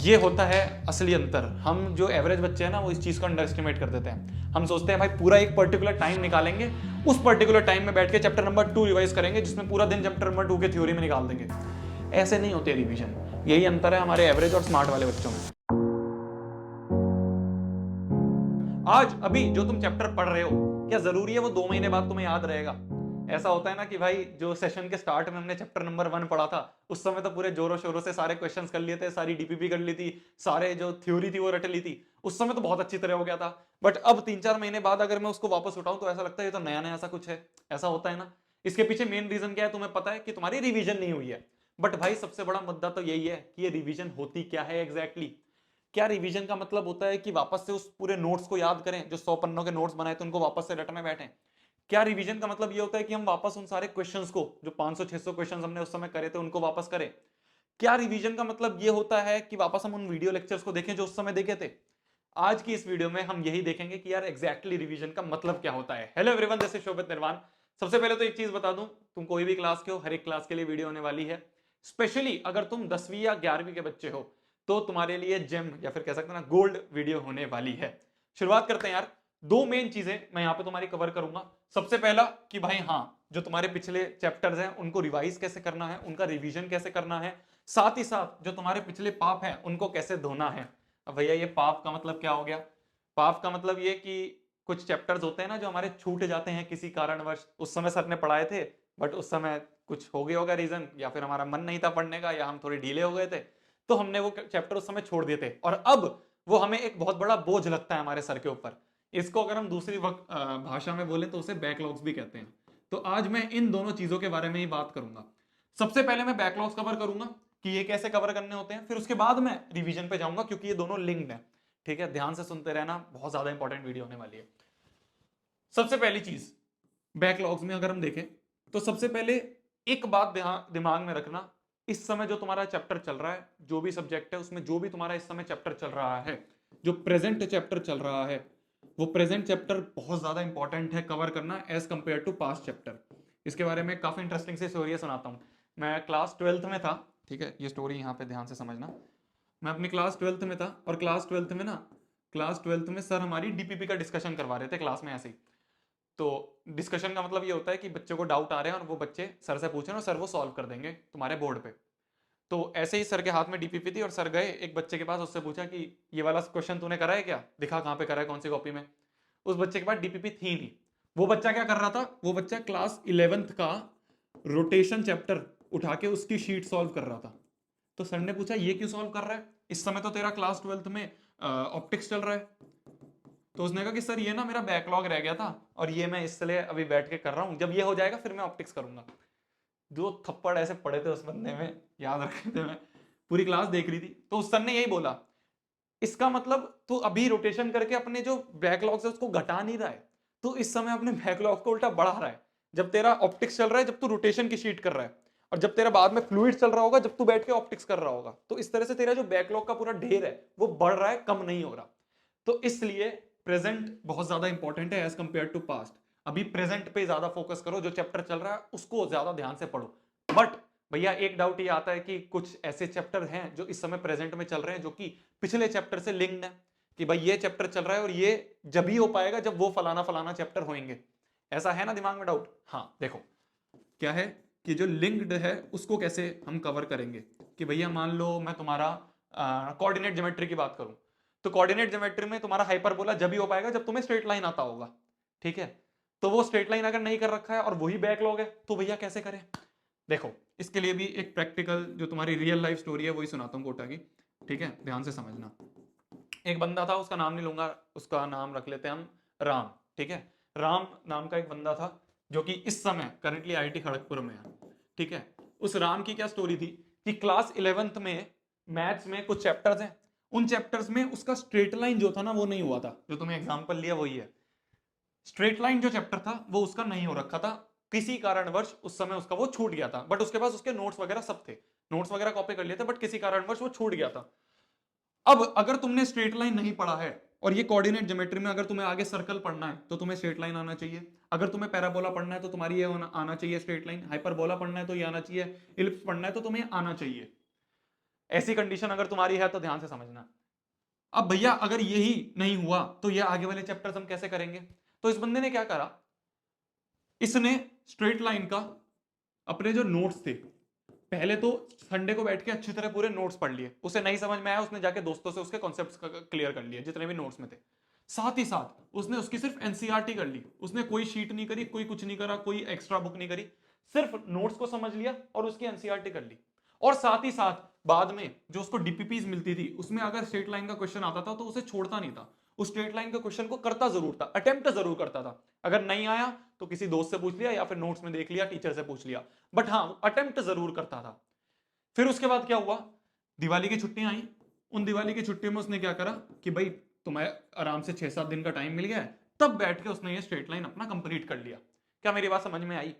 ये होता है असली अंतर। हम जो एवरेज बच्चे हैं ना, वो इस चीज को अंडर एस्टिमेट कर देते हैं। हम सोचते हैं भाई पूरा एक पर्टिकुलर टाइम निकालेंगे, उस पर्टिकुलर टाइम में बैठ के चैप्टर नंबर 2 रिवाइज करेंगे, जिसमें पूरा दिन चैप्टर नंबर 2 के थ्योरी में निकाल देंगे। ऐसे नहीं होते रिवीजन। यही अंतर है हमारे एवरेज और स्मार्ट वाले बच्चों में। आज अभी जो तुम चैप्टर पढ़ रहे हो, क्या जरूरी है वो 2 महीने बाद तुम्हें याद रहेगा? ऐसा होता है ना कि भाई जो सेशन के स्टार्ट में हमने चैप्टर नंबर 1 पढ़ा था, उस समय तो पूरे जोरों शोरों से सारे क्वेश्चंस कर लिए थे, सारी डीपीपी कर ली थी, सारे जो थ्योरी थी वो रट ली थी। उस समय तो बहुत अच्छी तरह हो गया था। बट अब 3-4 महीने बाद अगर मैं उसको वापस उठाऊं तो ऐसा लगता है ये तो नया नया सा कुछ है। ऐसा होता है ना। इसके पीछे मेन रीजन क्या है तुम्हें पता है? कि तुम्हारी रिवीजन नहीं हुई है। बट भाई सबसे बड़ा मुद्दा तो यही है कि ये रिवीजन होती क्या है एग्जैक्टली। क्या रिवीजन का मतलब होता है कि वापस से उस पूरे नोट्स को याद करें, जो 100 पन्नों के नोट्स बनाए थे उनको वापस से रटने बैठे? क्या रिवीजन का मतलब ये होता है कि हम वापस उन सारे क्वेश्चंस को, जो 500-600 क्वेश्चंस हमने उस समय करे थे, उनको वापस करें? क्या रिवीजन का मतलब ये होता है कि वापस हम उन वीडियो लेक्चर्स को देखें जो उस समय देखे थे? आज की इस वीडियो में हम यही देखेंगे कि यार एग्जैक्टली रिवीजन का मतलब क्या होता है। हेलो एवरीवन, दिस इज शोभित निर्वाण। सबसे पहले तो एक चीज बता दूं, तुम कोई भी क्लास के हो, हर एक क्लास के लिए वीडियो होने वाली है। स्पेशली अगर तुम 10वीं या 11वीं के बच्चे हो तो तुम्हारे लिए जेम या फिर कह सकते हैं ना गोल्ड वीडियो होने वाली है। शुरुआत करते हैं यार। 2 मेन चीजें मैं यहाँ पे तुम्हारी कवर करूंगा। सबसे पहला कि भाई हाँ, जो तुम्हारे पिछले चैप्टर्स हैं उनको रिवाइज कैसे करना है, उनका रिवीजन कैसे करना है। साथ ही साथ जो तुम्हारे पिछले पाप हैं उनको कैसे धोना है। अब भैया ये पाप का मतलब क्या हो गया? पाप का मतलब ये कि कुछ चैप्टर्स होते हैं ना जो हमारे छूट जाते हैं किसी कारणवश। उस समय सर ने पढ़ाए थे, बट उस समय कुछ हो गया होगा रीजन, या फिर हमारा मन नहीं था पढ़ने का, या हम थोड़े ढीले हो गए थे, तो हमने वो चैप्टर उस समय छोड़ दिए थे, और अब वो हमें एक बहुत बड़ा बोझ लगता है हमारे सर के ऊपर। इसको अगर हम दूसरी भाषा में बोलें तो उसे बैकलॉग्स भी कहते हैं। तो आज मैं इन दोनों चीजों के बारे में ही बात करूंगा। सबसे पहले मैं बैकलॉग्स कवर करूंगा कि ये कैसे कवर करने होते हैं, फिर उसके बाद मैं रिवीजन पे जाऊंगा, क्योंकि ये दोनों लिंक्ड हैं। ठीक है, ध्यान से सुनते रहना, बहुत ज्यादा इंपॉर्टेंट वीडियो होने वाली है। सबसे पहली चीज, बैकलॉग्स में अगर हम देखें तो सबसे पहले एक बात दिमाग में रखना। इस समय जो तुम्हारा चैप्टर चल रहा है, जो भी सब्जेक्ट है उसमें जो भी तुम्हारा इस समय चैप्टर चल रहा है, जो प्रेजेंट चैप्टर चल रहा है, वो प्रेजेंट चैप्टर बहुत ज्यादा इंपॉर्टेंट है कवर करना as compare to past chapter. इसके बारे में काफी इंटरेस्टिंग सी स्टोरी सुनाता हूँ। मैं क्लास 12th में था। ठीक है, ये स्टोरी यहाँ पे ध्यान से समझना। मैं अपनी क्लास 12th में था, और क्लास 12th में सर हमारी डीपीपी का डिस्कशन करवा रहे थे क्लास में ऐसे ही। तो डिस्कशन का मतलब ये होता है कि बच्चों को डाउट आ रहे हैं और वो बच्चे सर से पूछ रहे हैं और सर वो सॉल्व कर देंगे तुम्हारे बोर्ड पे। तो ऐसे ही सर के हाथ में डीपीपी थी और सर गए एक बच्चे के पास, उससे पूछा कि ये वाला क्वेश्चन तूने करा है क्या, दिखा कहाँ पे करा है, कौन सी कॉपी में। उस बच्चे के पास डीपीपी थी नहीं। वो बच्चा क्या कर रहा था? वो बच्चा क्लास 11th का रोटेशन चैप्टर उठा के उसकी शीट सॉल्व कर रहा था। तो सर ने पूछा ये क्यों सॉल्व कर रहा है, इस समय तो तेरा क्लास 12th में ऑप्टिक्स चल रहा है। तो उसने कहा कि सर ये ना मेरा बैकलॉग रह गया था, और ये मैं इसलिए अभी बैठ के कर रहा हूँ, जब ये हो जाएगा फिर मैं ऑप्टिक्स करूंगा। जो थप्पड़ ऐसे पड़े थे उस बंदे में, याद रखे थे मैं। पूरी क्लास देख रही थी, तो उस सर ने यही बोला, इसका मतलब तू अभी रोटेशन करके अपने जो बैकलॉग है उसको घटा नहीं रहा है, तो इस समय अपने बैकलॉग को उल्टा बढ़ा रहा है। जब तेरा ऑप्टिक्स चल रहा है, जब तू रोटेशन की शीट कर रहा है, और जब तेरा बाद में फ्लूइड चल रहा होगा, जब तू बैठ के ऑप्टिक्स कर रहा होगा, तो इस तरह से तेरा जो बैकलॉग का पूरा ढेर है वो बढ़ रहा है, कम नहीं हो रहा। तो इसलिए प्रेजेंट बहुत ज्यादा इंपॉर्टेंट है एज कंपेयर टू पास्ट। अभी प्रेजेंट पे ज्यादा फोकस करो, जो चैप्टर चल रहा है उसको ज्यादा ध्यान से पढ़ो। बट भैया एक डाउट ये आता है कि कुछ ऐसे चैप्टर हैं जो इस समय प्रेजेंट में चल रहे हैं, जो कि पिछले चैप्टर से लिंक्ड है, कि भाई ये चैप्टर चल रहा है और ये जब ही हो पाएगा जब वो फलाना फलाना चैप्टर होंगे। ऐसा है ना दिमाग में डाउट? हाँ देखो, क्या है कि जो लिंक्ड है उसको कैसे हम कवर करेंगे। कि भैया मान लो मैं तुम्हारा कोऑर्डिनेट ज्योमेट्री की बात करूं, तो कोऑर्डिनेट ज्योमेट्री में तुम्हारा हाइपरबोला जब ही हो पाएगा जब तुम्हें स्ट्रेट लाइन आता होगा। ठीक है, तो वो स्ट्रेट लाइन अगर नहीं कर रखा है और वही बैकलॉग है, तो भैया कैसे करें? देखो, इसके लिए भी एक प्रैक्टिकल जो तुम्हारी रियल लाइफ स्टोरी है वही सुनाता हूँ कोटा की। ठीक है, ध्यान से समझना। एक बंदा था, उसका नाम नहीं लूंगा, उसका नाम रख लेते हैं हम राम। ठीक है, राम नाम का एक बंदा था जो कि इस समय करंटली आईआईटी खड़गपुर में है। ठीक है, उस राम की क्या स्टोरी थी कि क्लास 11th में मैथ्स में कुछ चैप्टर्स हैं, उन चैप्टर्स में उसका स्ट्रेट लाइन जो था ना वो नहीं हुआ था। जो तुम्हें एग्जांपल लिया वही है, स्ट्रेट लाइन जो चैप्टर था वो उसका नहीं हो रखा था, किसी कारणवश उस समय उसका वो छूट गया था। बट उसके पास उसके नोट्स वगैरह सब थे, नोट्स वगैरह कॉपी कर लिए थे, बट किसी कारणवश वो छूट गया था। अब अगर तुमने स्ट्रेट लाइन नहीं पढ़ा है, और ये कोऑर्डिनेट ज्योमेट्री में अगर तुम्हें आगे सर्कल पढ़ना है तो तुम्हें स्ट्रेट लाइन आना चाहिए। अगर तुम्हें पैराबोला पढ़ना है तो तुम्हारी ये आना चाहिए स्ट्रेट लाइन। हाइपरबोला पढ़ना है तो ये आना चाहिए। इलिप्स पढ़ना है तो तुम्हें आना चाहिए। ऐसी कंडीशन अगर तुम्हारी है तो ध्यान से समझना। अब भैया अगर यही नहीं हुआ तो ये आगे वाले चैप्टर्स हम कैसे करेंगे? तो इस बंदे ने क्या करा, इसने स्ट्रेट लाइन का अपने जो नोट्स थे, पहले तो संडे को बैठ के अच्छी तरह पूरे नोट्स पढ़ लिए, उसे नहीं समझ में आया, उसने जाके दोस्तों से उसके कॉन्सेप्ट्स क्लियर कर लिए जितने भी नोट्स में थे। साथ ही साथ उसने उसकी सिर्फ एनसीईआरटी कर ली, उसने कोई शीट नहीं करी, कोई कुछ नहीं करा, कोई एक्स्ट्रा बुक नहीं करी, सिर्फ नोट्स को समझ लिया और उसकी एनसीईआरटी कर ली। और साथ ही साथ बाद में जो उसको डीपीपीज मिलती थी उसमें अगर स्ट्रेट लाइन का क्वेश्चन आता था तो उसे छोड़ता नहीं था, उस स्ट्रेट लाइन के क्वेश्चन को करता जरूर था, अटेम्प्ट जरूर करता था। अगर नहीं आया तो किसी दोस्त से पूछ लिया या फिर नोट्स में देख लिया, टीचर से पूछ लिया, बट हाँ अटेम्प्ट जरूर करता था। फिर उसके बाद क्या हुआ, दिवाली की छुट्टियां आई, उन दिवाली की छुट्टियों में उसने क्या करा कि भाई तुम्हें आराम से 6-7 दिन का टाइम मिल गया है, तब बैठ के उसने ये स्ट्रेट लाइन अपना कंप्लीट कर लिया। क्या मेरी बात समझ में आई?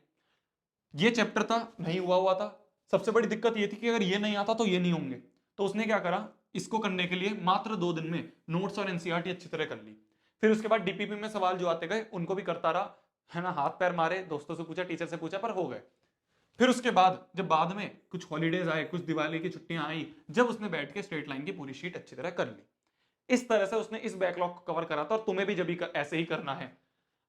ये चैप्टर था, नहीं हुआ था। सबसे बड़ी दिक्कत ये थी कि अगर ये नहीं आता तो ये नहीं होंगे, तो उसने क्या करा, इसको करने के लिए मात्र 2 दिन में नोट्स और एनसीईआरटी अच्छी तरह कर ली। फिर उसके बाद डीपीपी में सवाल जो आते गए उनको भी करता रहा, है ना, हाथ पैर मारे, दोस्तों से पूछा, टीचर से पूछा, पर हो गए। फिर उसके बाद जब बाद में कुछ हॉलीडेज आए, कुछ दिवाली की छुट्टियां आई, जब उसने बैठ के स्ट्रेट लाइन की पूरी शीट अच्छी तरह कर ली, इस तरह से उसने इस बैकलॉग को कवर करा था। और तुम्हें भी जब ऐसे ही करना है,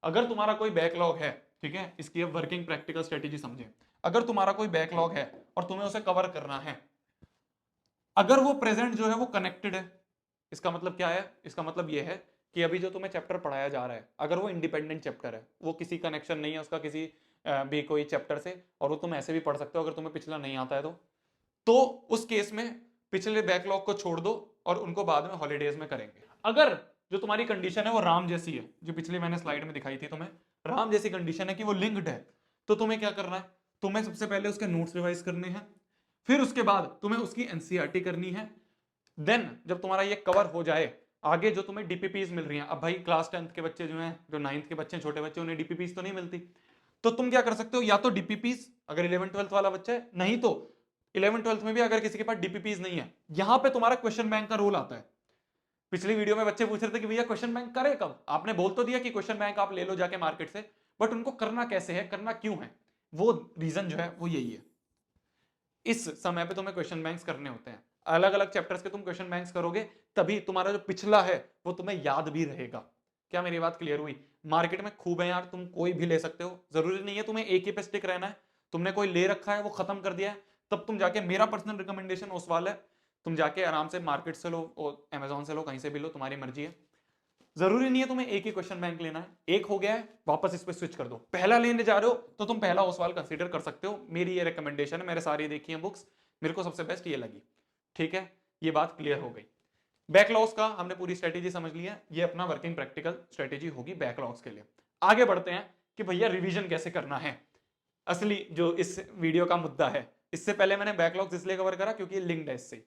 अगर तुम्हारा कोई बैकलॉग है, ठीक है, इसकी अब वर्किंग प्रैक्टिकल स्ट्रेटेजी समझे। अगर तुम्हारा कोई बैकलॉग है और तुम्हें उसे कवर करना है, अगर वो प्रेजेंट जो है वो कनेक्टेड है, इसका मतलब क्या है, इसका मतलब ये है कि अभी जो तुम्हें चैप्टर पढ़ाया जा रहा है अगर वो इंडिपेंडेंट चैप्टर है, वो किसी कनेक्शन नहीं है उसका किसी भी कोई चैप्टर से, और वो तुम ऐसे भी पढ़ सकते हो अगर तुम्हें पिछला नहीं आता है तो उस केस में पिछले बैकलॉग को छोड़ दो और उनको बाद में हॉलीडेज में करेंगे। अगर जो तुम्हारी कंडीशन है वो राम जैसी है, जो पिछली मैंने स्लाइड में दिखाई थी तुम्हें, राम जैसी कंडीशन है कि वो लिंक्ड है, तो तुम्हें क्या करना है, तुम्हें सबसे पहले उसके नोट्स रिवाइज करने हैं, फिर उसके बाद तुम्हें उसकी एनसीईआरटी करनी है। देन जब तुम्हारा ये कवर हो जाए, आगे जो तुम्हें डीपीपीज मिल रही हैं, अब भाई क्लास 10th के बच्चे जो हैं, जो 9th के बच्चे, छोटे बच्चे, उन्हें डीपीपीज तो नहीं मिलती, तो तुम क्या कर सकते हो, या तो डीपीपीज अगर 11th-12th वाला बच्चा है, नहीं तो 11th-12th में भी अगर किसी के पास डीपीपीज नहीं है, यहां पे तुम्हारा क्वेश्चन बैंक का रोल आता है। पिछली वीडियो में बच्चे पूछ रहे थे कि भैया क्वेश्चन बैंक करे कब, आपने बोल तो दिया कि क्वेश्चन बैंक आप ले लो जाके मार्केट से, बट उनको करना कैसे है, करना क्यों है, वो रीजन जो है वो यही है। इस समय पे तुम्हें क्वेश्चन बैंक्स करने होते हैं, अलग अलग चैप्टर्स के तुम क्वेश्चन बैंक्स करोगे, तभी तुम्हारा जो पिछला है वो तुम्हें याद भी रहेगा। क्या मेरी बात क्लियर हुई? मार्केट में खूब है यार, तुम कोई भी ले सकते हो, जरूरी नहीं है तुम्हें एक ही पे स्टिक रहना है। तुमने कोई ले रखा है वो खत्म कर दिया है, तब तुम जाके, मेरा पर्सनल रिकमेंडेशन ओसवाल है, तुम जाके आराम से मार्केट से लो और अमेजोन से लो, कहीं से भी लो, तुम्हारी मर्जी है। जरूरी नहीं है तुम्हें एक ही क्वेश्चन बैंक लेना है, एक हो गया है वापस इस पे स्विच कर दो, पहला लेने जा रहे हो तो तुम पहला ओसवाल कंसीडर कर सकते हो। मेरी ये रिकमेंडेशन है, मैंने सारी देखी है बुक्स, मेरे को सबसे बेस्ट ये लगी। ठीक है, ये बात क्लियर हो गई। बैकलॉग्स का हमने पूरी स्ट्रेटेजी समझ ली है, ये अपना वर्किंग प्रैक्टिकल स्ट्रेटेजी होगी बैकलॉग्स के लिए। आगे बढ़ते हैं कि भैया रिवीजन कैसे करना है, असली जो इस वीडियो का मुद्दा है। इससे पहले मैंने बैकलॉग्स इसलिए कवर करा क्योंकि ये लिंक्ड है इससे।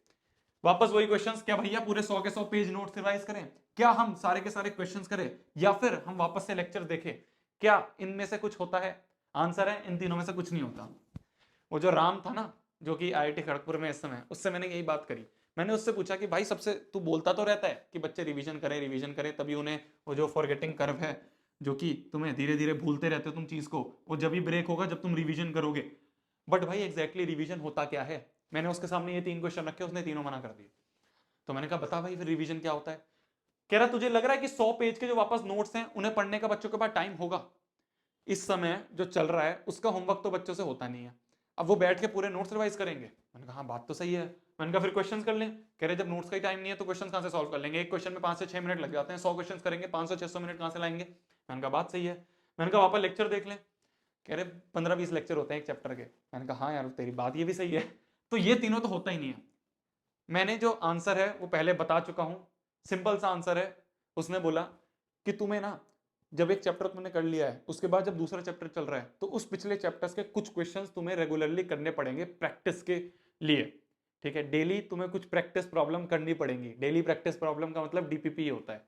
वापस वही क्वेश्चंस, क्या भैया पूरे 100 के 100 पेज नोट्स रिवाइज करें, क्या हम सारे के सारे क्वेश्चंस करें, या फिर हम वापस से लेक्चर देखें, क्या इनमें से कुछ होता है? आंसर है इन तीनों में से कुछ नहीं होता। वो जो राम था ना, जो कि आईआईटी खड़गपुर में इस समय, उससे मैंने यही बात करी। मैंने उससे पूछा कि भाई सबसे तू बोलता तो रहता है कि बच्चे रिवीजन करें तभी उन्हें वो जो फॉरगेटिंग कर्व है, जो कि तुम्हें धीरे धीरे भूलते रहते हो तुम चीज को, वो जब भी ब्रेक होगा जब तुम रिवीजन करोगे। बट भाई एग्जैक्टली रिवीजन होता क्या है? मैंने उसके सामने ये 3 क्वेश्चन रखे, उसने तीनों मना कर दिए। तो मैंने कहा बता भाई फिर रिवीजन क्या होता है? कह रहा तुझे लग रहा है कि 100 पेज के जो वापस नोट्स हैं उन्हें पढ़ने का बच्चों के पास टाइम होगा? इस समय जो चल रहा है उसका होमवर्क तो बच्चों से होता नहीं है, अब वो बैठ के पूरे नोट्स रिवाइज करेंगे। मैंने कहा हाँ बात तो सही है। मैंने कहा फिर क्वेश्चंस कर लें। कह रहे जब नोट्स का ही टाइम नहीं है तो क्वेश्चन कहां से सॉल्व कर लेंगे, एक क्वेश्चन में 5 से 6 मिनट लग जाते हैं, 100 क्वेश्चन करेंगे 500-600 मिनट कहां से लाएंगे? मैंने कहा बात सही है। मैंने कहा वापस लेक्चर देख लें। कह रहे 15-20 लेक्चर होते हैं एक चैप्टर के। मैंने कहा हाँ यार तेरी बात ये भी सही है। तो ये तीनों तो होता ही नहीं है। मैंने जो आंसर है वो पहले बता चुका हूं, सिंपल सा आंसर है। उसने बोला कि तुम्हें ना, जब एक चैप्टर तुमने कर लिया है उसके बाद जब दूसरा चैप्टर चल रहा है तो उस पिछले चैप्टर्स के कुछ क्वेश्चंस तुम्हें रेगुलरली करने पड़ेंगे प्रैक्टिस के लिए। ठीक है, डेली तुम्हें कुछ प्रैक्टिस प्रॉब्लम करनी पड़ेंगी। डेली प्रैक्टिस प्रॉब्लम का मतलब डीपीपी होता है।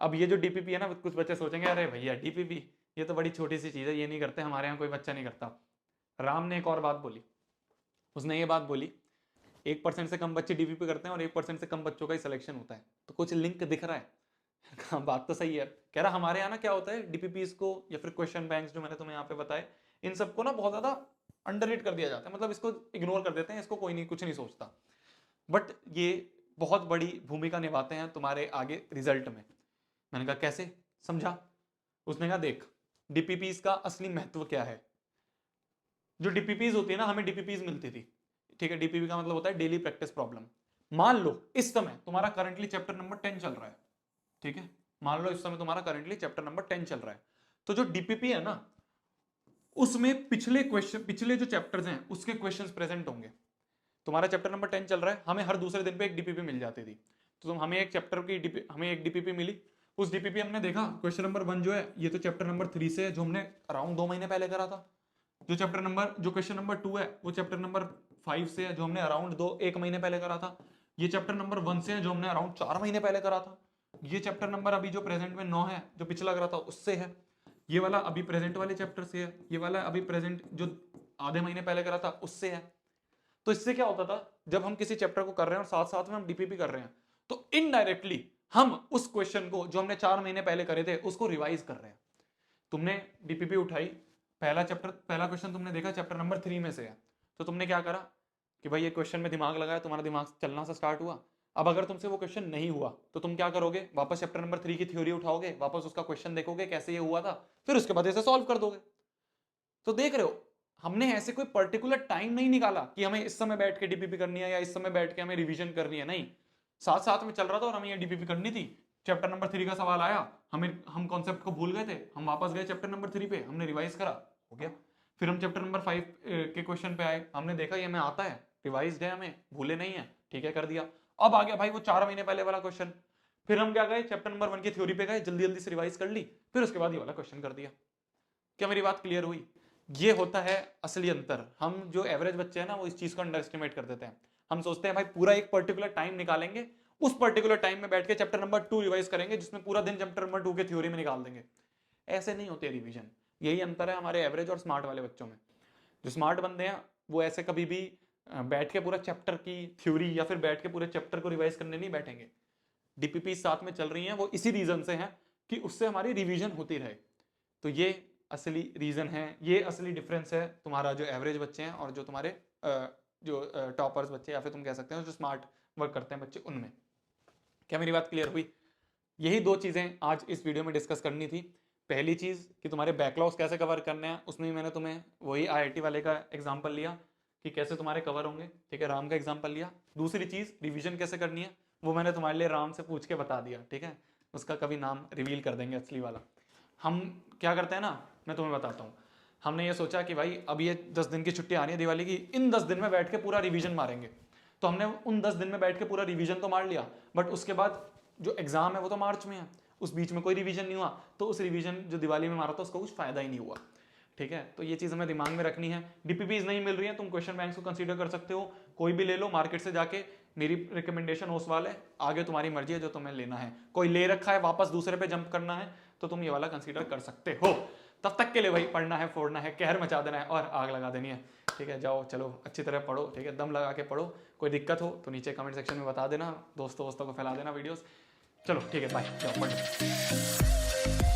अब ये जो डीपीपी है ना, कुछ बच्चे सोचेंगे अरे भैया डीपीपी ये तो बड़ी छोटी सी चीज है, ये नहीं करते, हमारे यहाँ कोई बच्चा नहीं करता। राम ने एक और बात बोली, उसने ये बात बोली 1% से कम बच्चे डीपीपी करते हैं और 1% से कम बच्चों का ही सिलेक्शन होता है, तो कुछ लिंक दिख रहा है? हाँ बात तो सही है। कह रहा हमारे यहाँ ना क्या होता है, डीपीपीज को या फिर क्वेश्चन बैंक्स जो मैंने तुम्हें यहाँ पे बताए, इन सबको ना बहुत ज्यादा अंडररेट कर दिया जाता है, मतलब इसको इग्नोर कर देते हैं, इसको कोई नहीं, कुछ नहीं सोचता। बट ये बहुत बड़ी भूमिका निभाते हैं तुम्हारे आगे रिजल्ट में। मैंने कहा कैसे, समझा? उसने कहा देख, डीपीपीज का असली महत्व क्या है। जो डीपीपीज होती है ना, हमें डीपीपीज मिलती थी, ठीक है, डीपीपी का मतलब होता है डेली प्रैक्टिस प्रॉब्लम। मान लो इस समय तुम्हारा करंटली चैप्टर नंबर 10 चल रहा है, ठीक है, मान लो इस समय तुम्हारा करंटली चैप्टर नंबर 10 चल रहा है, तो जो डीपीपी है ना, उसमें पिछले जो चैप्टर्स हैं उसके क्वेश्चंस प्रेजेंट होंगे। तुम्हारा चैप्टर नंबर 10 चल रहा है, हमें हर दूसरे दिन पे एक डीपीपी मिल जाती थी, तो हमें एक चैप्टर की हमें एक डीपीपी मिली। उस डीपीपी हमने देखा, क्वेश्चन नंबर 1 जो है ये तो चैप्टर नंबर 3 से है, जो हमने अराउंड 2 महीने पहले करा था। जो क्वेश्चन नंबर 2 है वो चैप्टर नंबर 5 से है, जो हमने अराउंड 1 महीने पहले करा था। ये चैप्टर नंबर 1 से है, जो हमने अराउंड 4 महीने पहले करा था। ये चैप्टर नंबर अभी जो प्रेजेंट में 9 है, जो पिछला करा था उससे है। ये वाला अभी प्रेजेंट वाले चैप्टर से है। ये वाला अभी प्रेजेंट जो आधे महीने पहले करा था उससे है। तो इससे क्या होता था, जब हम किसी चैप्टर को कर रहे हैं और साथ साथ में हम डीपीपी कर रहे हैं, तो इनडायरेक्टली हम उस क्वेश्चन को जो हमने 4 महीने पहले करे थे उसको रिवाइज कर रहे हैं। तुमने डीपीपी उठाई, पहला क्वेश्चन तुमने देखा चैप्टर नंबर 3 में से है, तो तुमने क्या करा कि भाई ये क्वेश्चन में दिमाग लगाया, तुम्हारा दिमाग चलना सा स्टार्ट हुआ। अब अगर तुमसे वो क्वेश्चन नहीं हुआ तो तुम क्या करोगे, वापस चैप्टर नंबर 3 की थ्योरी उठाओगे, वापस उसका क्वेश्चन देखोगे कैसे ये हुआ था, फिर उसके बाद इसे सॉल्व कर दोगे। तो देख रहे हो, हमने ऐसे कोई पर्टिकुलर टाइम नहीं निकाला कि हमें इस समय बैठ के डीपीपी करनी है या इस समय बैठ के हमें रिवीजन करनी है, नहीं, साथ साथ में चल रहा था और हमें ये डीपीपी करनी थी। चैप्टर नंबर 3 का सवाल आया, हम कॉन्सेप्ट को भूल गए थे, हम वापस गए चैप्टर नंबर 3 पे, हमने रिवाइज करा, हो गया। फिर हम चैप्टर नंबर 5 के क्वेश्चन पे आए, हमने देखा ये हमें आता है, रिवाइज है, हमें भूले नहीं है, ठीक है, कर दिया। अब आ गया भाई वो 4 महीने पहले वाला क्वेश्चन, फिर हम क्या गए चैप्टर नंबर 1 की थ्योरी पे गए, जल्दी जल्दी से रिवाइज कर ली, फिर उसके बाद ये वाला क्वेश्चन कर दिया। क्या मेरी बात क्लियर हुई? ये होता है असली अंतर। हम जो एवरेज बच्चे हैं ना, वो इस चीज को अंडर एस्टिमेट कर देते हैं। हम सोचते हैं भाई पूरा एक पर्टिकुलर टाइम निकालेंगे, उस पर्टिकुलर टाइम में बैठ के चैप्टर नंबर 2 रिवाइज करेंगे, जिसमें पूरा दिन चैप्टर नंबर 2 के थ्योरी में निकाल देंगे। ऐसे नहीं होते रिवीजन। यही अंतर है हमारे एवरेज और स्मार्ट वाले बच्चों में। जो स्मार्ट बंदे हैं वो ऐसे कभी भी बैठ के पूरा चैप्टर की थ्योरी या फिर बैठ के पूरे चैप्टर को रिवाइज करने नहीं बैठेंगे। डीपीपी साथ में चल रही हैं, वो इसी रीजन से हैं कि उससे हमारी रिवीजन होती रहे। तो ये असली रीजन है, ये असली डिफरेंस है तुम्हारा जो एवरेज बच्चे हैं और जो तुम्हारे जो टॉपर्स बच्चे, या फिर तुम कह सकते हो जो स्मार्ट वर्क करते हैं बच्चे, उनमें। क्या मेरी बात क्लियर हुई? यही 2 चीजें आज इस वीडियो में डिस्कस करनी थी। पहली चीज कि तुम्हारे बैकलॉग्स कैसे कवर करने हैं, उसमें भी मैंने तुम्हें वही आईआईटी वाले का एग्जांपल लिया कि कैसे तुम्हारे कवर होंगे, ठीक है, राम का एग्जांपल लिया। दूसरी चीज रिवीजन कैसे करनी है, वो मैंने तुम्हारे लिए राम से पूछ के बता दिया, ठीक है, उसका कभी नाम रिवील कर देंगे असली वाला। हम क्या करते हैं ना, मैं तुम्हें बताता हूँ। हमने ये सोचा कि भाई अब ये 10 दिन की छुट्टी आनी है दिवाली की, इन 10 दिन में बैठ के पूरा रिवीजन मारेंगे। तो हमने उन 10 दिन में बैठ के पूरा रिवीजन तो मार लिया, बट उसके बाद जो एग्जाम है वो तो मार्च में है, उस बीच में कोई रिवीजन नहीं हुआ, तो उस रिवीजन जो दिवाली में मारा था उसका कुछ फायदा ही नहीं हुआ, ठीक है। तो ये चीज हमें दिमाग में रखनी है। डीपीपीज नहीं मिल रही है, तुम क्वेश्चन बैंक्स को कंसीडर कर सकते हो, कोई भी ले लो मार्केट से जाके। मेरी रिकमेंडेशन ओसवाल है, आगे तुम्हारी मर्जी है जो तुम्हें लेना है। कोई ले रखा है वापस दूसरे पे जंप करना है तो तुम ये वाला कंसीडर कर सकते हो। तब तक के लिए भाई पढ़ना है, फोड़ना है, कहर मचा देना है और आग लगा देनी है, ठीक है। जाओ चलो अच्छी तरह पढ़ो, ठीक है, दम लगा के पढ़ो। कोई दिक्कत हो तो नीचे कमेंट सेक्शन में बता देना, दोस्तों को फैला देना वीडियोस। चलो ठीक है, बाय, जाओ पढ़ो।